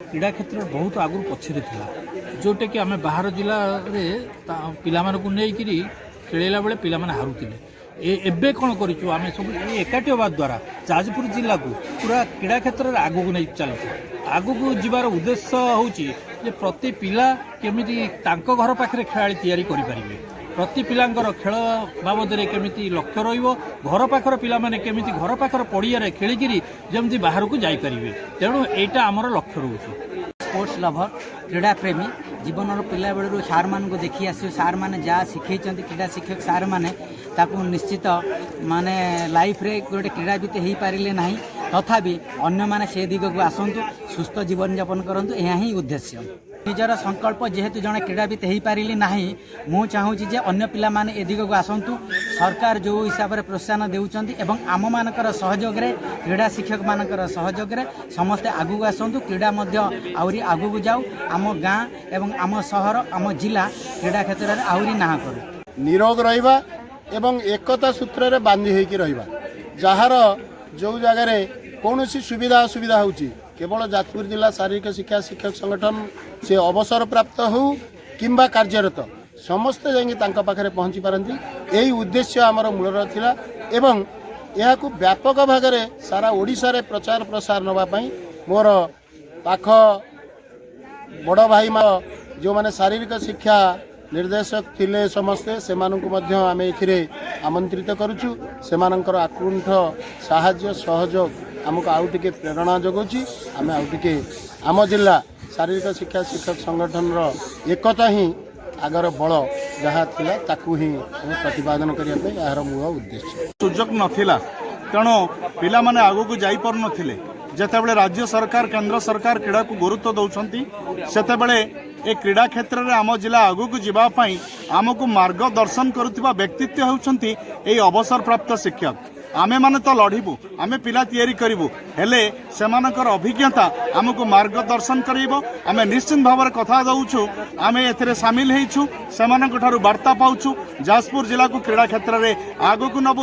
क्रीड़ा क्षेत्र बहुत आगु पछरे था जोटा कि आम बाहर जिले पिलामानकु नहीं खेलला बेले पिला माने हारुतिले एबे कौन करूँ आम सब एकाठी हवा द्वारा जाजपुर जिला को पूरा क्रीड़ा क्षेत्र में आगू नहीं चलती आगू जीवार उद्देश्य हूँ प्रति पिला केमिति तांको घर पाखे खेला तैयारी करें प्रति पिलांकर खेल बाबद केमिति लक्ष्य रहिबो घर पाखर पिला माने केमिति घर पाखर पड़िया खेलिकी जमती बाहर को जापरेंगे तेणु यहाँ आमर लक्ष्य रोचे स्पोर्ट्स लभर क्रीड़ा प्रेमी जीवन पिला बेलू सार मान देखी आस सार मैंने जहाँ शिखई क्रीड़ा शिक्षक सार मैंने निश्चित माने लाइफ रे गोटे क्रीड़ावित हो पारे ना तथापि अन्य माने से दिग को आसतु सुस्थ जीवन यापन करूँ यह ही उद्देश्य निजर संकल्प जेहेतु जड़े क्रीड़ावित हो पारे ना मु चाहूँगी जे अन्य पिला माने ए दिग को आसतु सरकार जो हिसाब से प्रोत्साहन देउचंती एवं आम मानकर सहयोग रे क्रीड़ा शिक्षक मानकर सहयोग रे समस्ते आगू आसतु क्रीड़ा आहरी आगू जाऊ आम गाँ एवं आम सहर आम जिला क्रीड़ा क्षेत्र में आहरी ना करूँ निरोग रहिबा एवं एकता सूत्र रे बांधी होइकी रहिबा जहार जो जगह कौन सुविधा असुविधा होची केवल जाजपुर जिला शारीरिक शिक्षा शिक्षक संगठन से अवसर प्राप्त हो किंबा कार्यरत समस्ते जाइए पाखे पहुँची पारती यही उद्देश्य आमर मूल थिला एवं यह व्यापक भाग में सारा ओडिशा रे प्रचार प्रसार नवाई मोर पाख बड़ भाई जो माने शारीरिक शिक्षा निर्देशक थिले समस्ते से आम ए आमंत्रित करुचु सेमानंकर आकुंठ साहाय्य सहयोग आमको आउ टिके प्रेरणा जगौची आम आउ टिके आम जिला शारीरिक शिक्षा शिक्षक संगठन एकता ही आगर बल जहाँ थिला ताकू ही प्रतिपादन करने यार मूल उद्देश्य सुजोग नथिला तेणु पिला माने आगु को जाई पर नथिले जेतेबेले राज्य सरकार केंद्र सरकार क्रीड़ा को गुरुत्व दौरान सेतेबेले ए क्रीड़ा क्षेत्र में आम जिला आगु को जीवाई आमको मार्गदर्शन करुवा व्यक्तित्व होउछंती ए अवसर प्राप्त शिक्षक आमे माने तो लड़बू आमे पिला तैयारी करूँ हेले सेमानकर अभिज्ञता आमको मार्गदर्शन करिबो आमे निश्चित भाव में कथा दउछु आमे एथरे सामिल हेइछु सेमानक ठारू वार्ता पाउछु जाजपुर जिला को क्रीड़ा क्षेत्र में आगु को नबु।